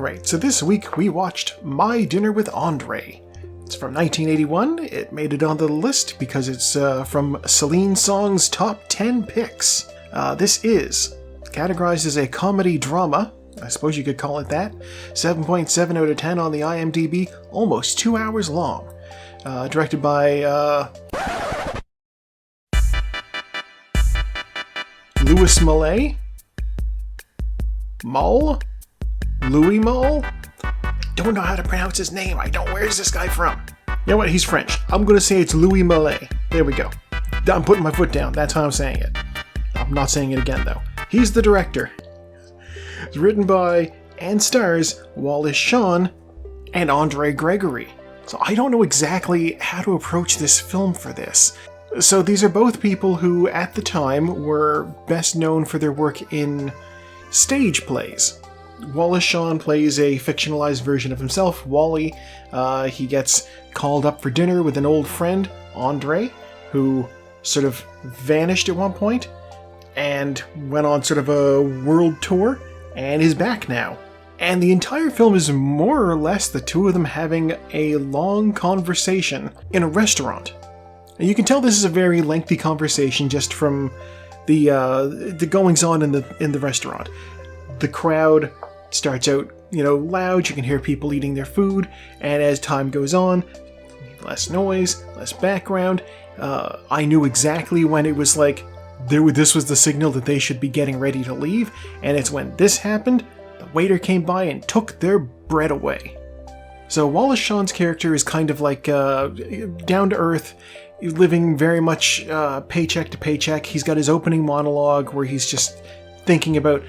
Alright, so this week we watched My Dinner with Andre. It's from 1981. It made it onto the list because it's from Celine Song's top 10 picks. This is categorized as a comedy drama. I suppose you could call it that. 7.7 out of 10 on the IMDb, almost 2 hours long. Directed by Louis Malle? Louis Malle? I don't know how to pronounce his name. Where's this guy from? You know what? He's French. I'm going to say it's Louis Malle. There we go. I'm putting my foot down. That's how I'm saying it. I'm not saying it again, though. He's the director. It's written by and stars Wallace Shawn and Andre Gregory. So I don't know exactly how to approach this film for this. So these are both people who, at the time, were best known for their work in stage plays. Wallace Shawn plays a fictionalized version of himself, Wally. He gets called up for dinner with an old friend, Andre, who sort of vanished at one point and went on sort of a world tour and is back now. And the entire film is more or less the two of them having a long conversation in a restaurant. And you can tell this is a very lengthy conversation just from the goings-on in the restaurant. The crowd starts out, loud. You can hear people eating their food, and as time goes on, less noise, less background. I knew exactly when it was like this was the signal that they should be getting ready to leave, and it's when this happened. The waiter came by and took their bread away. So Wallace Shawn's character is kind of like down to earth, living very much paycheck to paycheck. He's got his opening monologue where he's just thinking about,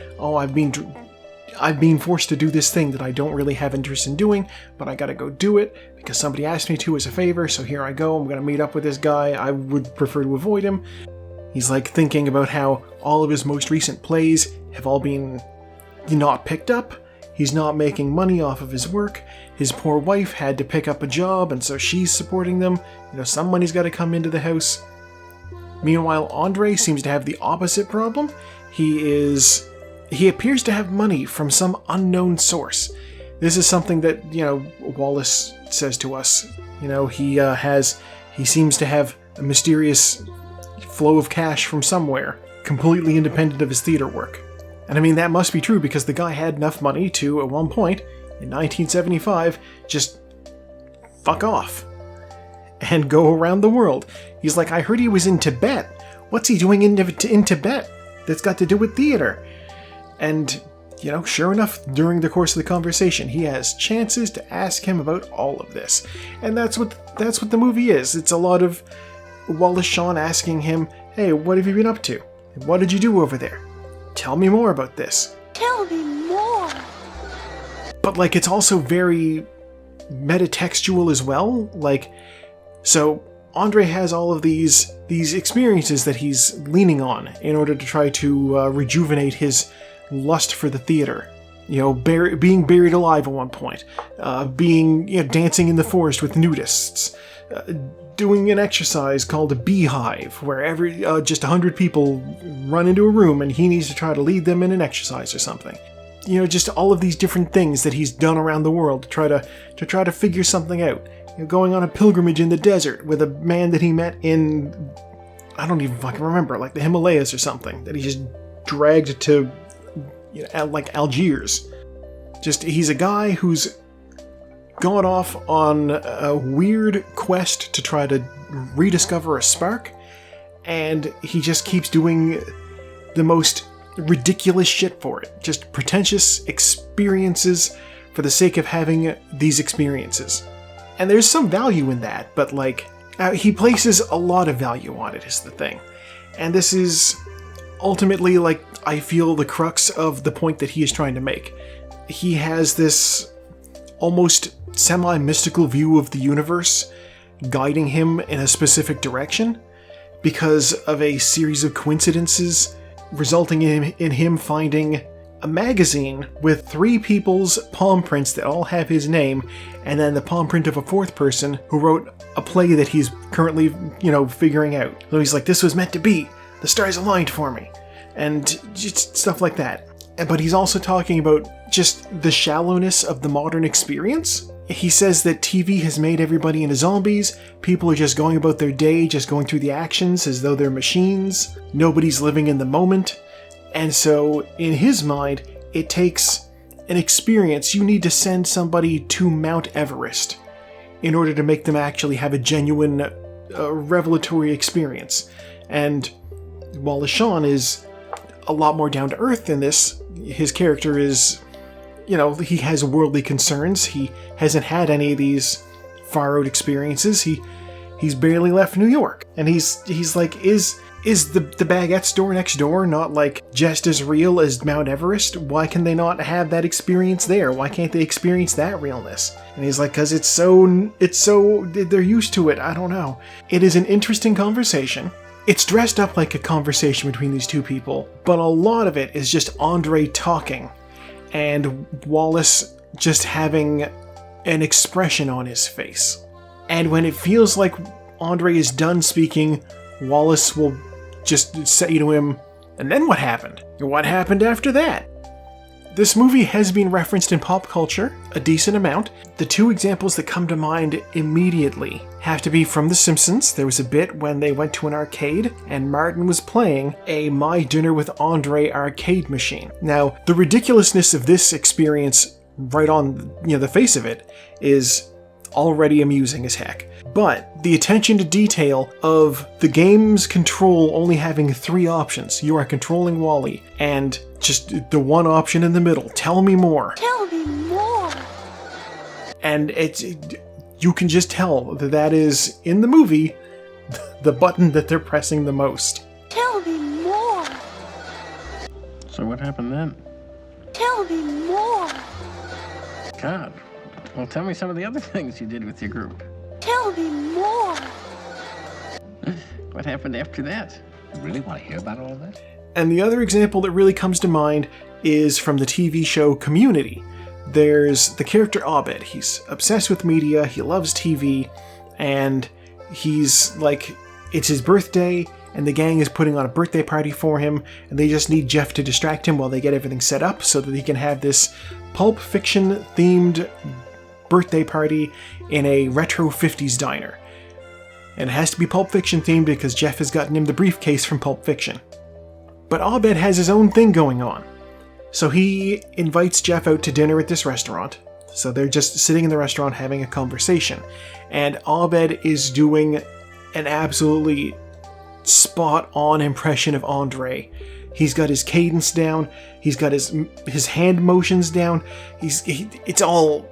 I've been forced to do this thing that I don't really have interest in doing, but I gotta go do it because somebody asked me to as a favor, so here I go. I'm gonna meet up with this guy. I would prefer to avoid him. He's like thinking about how all of his most recent plays have all been not picked up. He's not making money off of his work. His poor wife had to pick up a job, and so she's supporting them. Some money's got to come into the house. Meanwhile, Andre seems to have the opposite problem. He appears to have money from some unknown source. This is something that, Wallace says to us. He seems to have a mysterious flow of cash from somewhere, completely independent of his theater work. And I mean, that must be true because the guy had enough money to, at one point, in 1975, just fuck off and go around the world. He's like, I heard he was in Tibet. What's he doing in Tibet that's got to do with theater? And, sure enough, during the course of the conversation, he has chances to ask him about all of this. And that's what the movie is. It's a lot of Wallace Shawn asking him, hey, what have you been up to? What did you do over there? Tell me more about this. Tell me more. But, it's also very metatextual as well. So Andre has all of these experiences that he's leaning on in order to try to rejuvenate his lust for the theater. Being buried alive at one point, dancing in the forest with nudists, doing an exercise called a beehive, where just 100 people run into a room and he needs to try to lead them in an exercise or something. Just all of these different things that he's done around the world to try to figure something out. Going on a pilgrimage in the desert with a man that he met in, I don't even fucking remember, like the Himalayas or something, that he just dragged to, Algiers. He's a guy who's gone off on a weird quest to try to rediscover a spark, and he just keeps doing the most ridiculous shit for it. Just pretentious experiences for the sake of having these experiences. And there's some value in that, but he places a lot of value on it is the thing. And this is ultimately, I feel the crux of the point that he is trying to make. He has this almost semi-mystical view of the universe guiding him in a specific direction because of a series of coincidences resulting in him finding a magazine with 3 people's palm prints that all have his name, and then the palm print of a 4th person who wrote a play that he's currently, figuring out. So he's like, this was meant to be. The stars aligned for me. And just stuff like that. but he's also talking about just the shallowness of the modern experience. He says that TV has made everybody into zombies. People are just going about their day, just going through the actions as though they're machines. Nobody's living in the moment. And so, in his mind, it takes an experience. You need to send somebody to Mount Everest in order to make them actually have a genuine revelatory experience. And Wallace Shawn is a lot more down to earth than this. His character is, he has worldly concerns. He hasn't had any of these far out experiences. He's barely left New York. And he's like, is the baguette store next door not like just as real as Mount Everest? Why can they not have that experience there? Why can't they experience that realness? And he's like, cause it's so, they're used to it. I don't know. It is an interesting conversation. It's dressed up like a conversation between these two people, but a lot of it is just Andre talking and Wallace just having an expression on his face. And when it feels like Andre is done speaking, Wallace will just say to him, and then what happened? What happened after that? This movie has been referenced in pop culture a decent amount. The two examples that come to mind immediately have to be from The Simpsons. There was a bit when they went to an arcade and Martin was playing a My Dinner with Andre arcade machine. Now, the ridiculousness of this experience right on the face of it is already amusing as heck. But the attention to detail of the game's control only having 3 options. You are controlling Wally, and just the one option in the middle. Tell me more. Tell me more. And you can just tell that is, in the movie, the button that they're pressing the most. Tell me more. So what happened then? Tell me more. God. Well, tell me some of the other things you did with your group. Tell me more. What happened after that? You really want to hear about all of that? And the other example that really comes to mind is from the TV show Community. There's the character Abed. He's obsessed with media, he loves TV, and he's like, it's his birthday, and the gang is putting on a birthday party for him, and they just need Jeff to distract him while they get everything set up so that he can have this Pulp Fiction themed birthday party in a retro 50s diner. And it has to be Pulp Fiction themed because Jeff has gotten him the briefcase from Pulp Fiction. But Abed has his own thing going on. So he invites Jeff out to dinner at this restaurant. So they're just sitting in the restaurant having a conversation. And Abed is doing an absolutely spot-on impression of Andre. He's got his cadence down. He's got his hand motions down. It's all...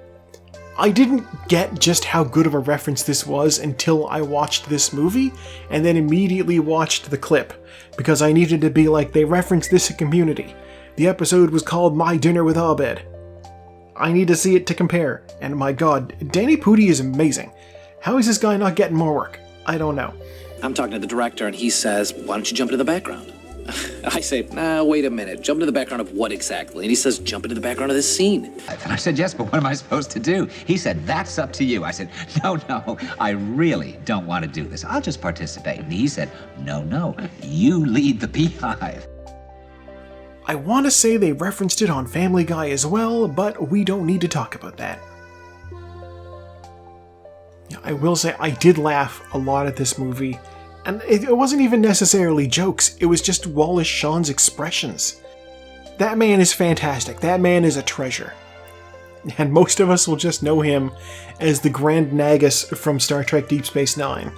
I didn't get just how good of a reference this was until I watched this movie, and then immediately watched the clip, because I needed to be like, they referenced this in Community. The episode was called My Dinner with Abed. I need to see it to compare, and my god, Danny Pudi is amazing. How is this guy not getting more work? I don't know. I'm talking to the director, and he says, why don't you jump into the background? I say, wait a minute. Jump into the background of what exactly? And he says, jump into the background of this scene. And I said, yes, but what am I supposed to do? He said, that's up to you. I said, no, I really don't want to do this. I'll just participate. And he said, no, you lead the beehive. I want to say they referenced it on Family Guy as well, but we don't need to talk about that. I will say I did laugh a lot at this movie. And it wasn't even necessarily jokes, it was just Wallace Shawn's expressions. That man is fantastic, that man is a treasure. And most of us will just know him as the Grand Nagus from Star Trek Deep Space Nine.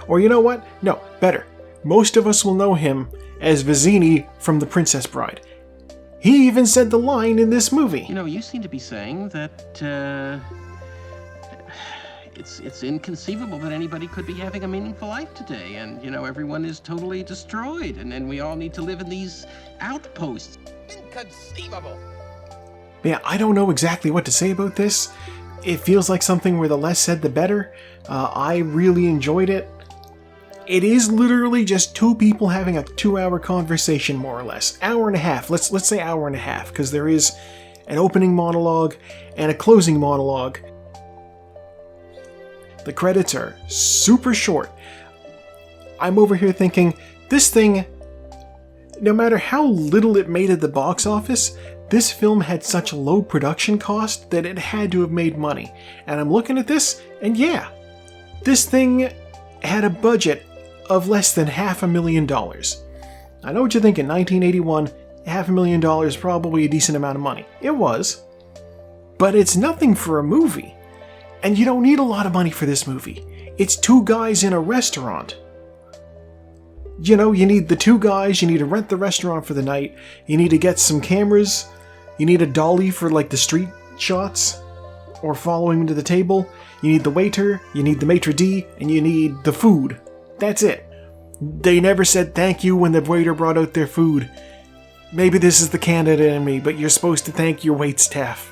Or you know what? No, better. Most of us will know him as Vizzini from The Princess Bride. He even said the line in this movie. You seem to be saying that, It's inconceivable that anybody could be having a meaningful life today, and, everyone is totally destroyed, and we all need to live in these outposts. Inconceivable! Yeah, I don't know exactly what to say about this. It feels like something where the less said, the better. I really enjoyed it. It is literally just two people having a 2-hour conversation, more or less. Hour and a half. Let's say hour and a half, because there is an opening monologue and a closing monologue. The credits are super short. I'm over here thinking, this thing, no matter how little it made at the box office, This film had such a low production cost that it had to have made money. And I'm looking at this, and yeah, this thing had a budget of less than $500,000. I know what you're thinking, 1981, $500,000 probably a decent amount of money. It was. But it's nothing for a movie. And you don't need a lot of money for this movie. It's two guys in a restaurant. You know, you need the two guys, you need to rent the restaurant for the night, you need to get some cameras, you need a dolly for like the street shots, or following him to the table, you need the waiter, you need the maitre d', and you need the food. That's it. They never said thank you when the waiter brought out their food. Maybe this is the Canada in me, but you're supposed to thank your waitstaff.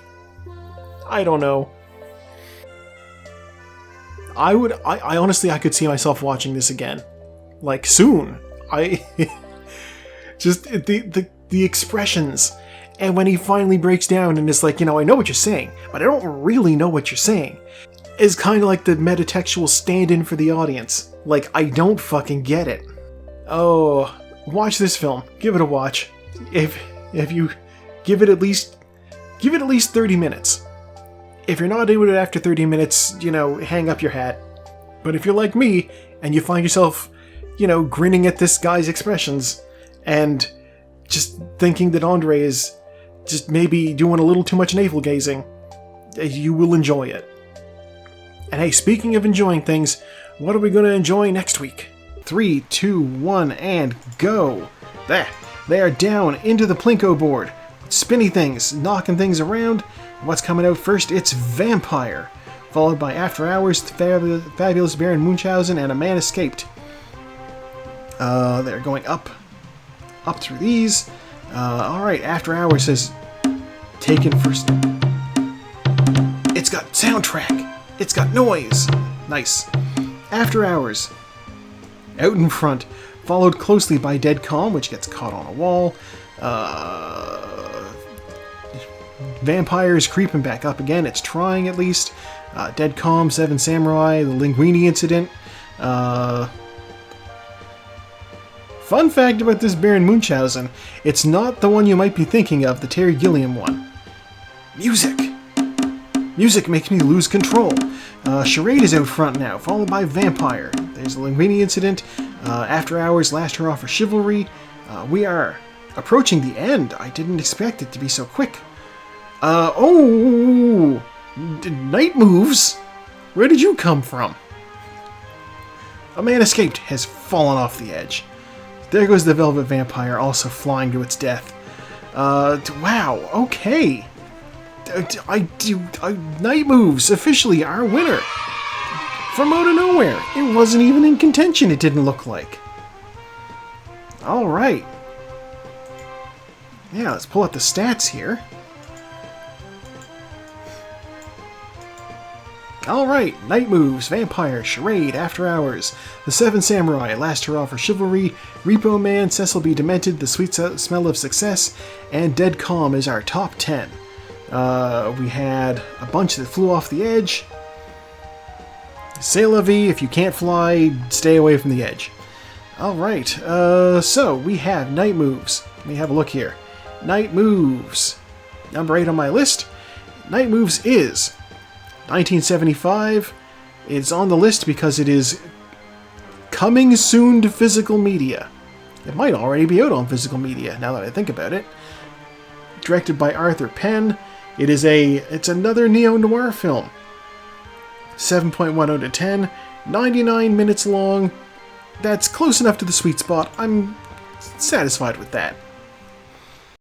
I don't know. I honestly, I could see myself watching this again. Like, soon. Just, the expressions. And when he finally breaks down and is like, you know, I know what you're saying, but I don't really know what you're saying, is kind of like the metatextual stand-in for the audience. Like, I don't fucking get it. Oh, watch this film. Give it a watch. If you give it at least 30 minutes. If you're not into it after 30 minutes, you know, hang up your hat. But if you're like me, and you find yourself, you know, grinning at this guy's expressions, and just thinking that Andre is just maybe doing a little too much navel-gazing, you will enjoy it. And hey, speaking of enjoying things, what are we going to enjoy next week? 3, 2, 1, and go! There! They are down into the Plinko board. Spinny things, knocking things around. What's coming out first? It's Vampire, followed by After Hours, Fabulous Baron Munchausen, and A Man Escaped. They're going up through these. Alright, After Hours is taken first. It's got soundtrack. It's got noise. Nice. After Hours, out in front, followed closely by Dead Calm, which gets caught on a wall. Vampires creeping back up again. It's trying, at least. Dead Calm, Seven Samurai, the Linguini incident. Fun fact about this Baron Munchausen, it's not the one you might be thinking of, the Terry Gilliam one. Music! Music makes me lose control. Charade is out front now, followed by Vampire. There's the Linguini incident. After Hours, Last Hurrah for Chivalry. We are approaching the end. I didn't expect it to be so quick. Night Moves? Where did you come from? A Man Escaped has fallen off the edge. There goes the Velvet Vampire, also flying to its death. Wow, okay. Night Moves, officially our winner. From out of nowhere. It wasn't even in contention, it didn't look like. Alright. Yeah, let's pull up the stats here. Alright, Night Moves, Vampire, Charade, After Hours, The Seven Samurai, Last Hurrah for Chivalry, Repo Man, Cecil B. Demented, The Sweet Smell of Success, and Dead Calm is our top 10. We had a bunch that flew off the edge. C'est la vie, if you can't fly, stay away from the edge. Alright, so we have Night Moves. Let me have a look here. Night Moves. Number 8 on my list. Night Moves is 1975. It's on the list because it is coming soon to physical media. It might already be out on physical media, now that I think about it. Directed by Arthur Penn. It's another neo-noir film. 7.10 out of 10. 99 minutes long. That's close enough to the sweet spot. I'm satisfied with that.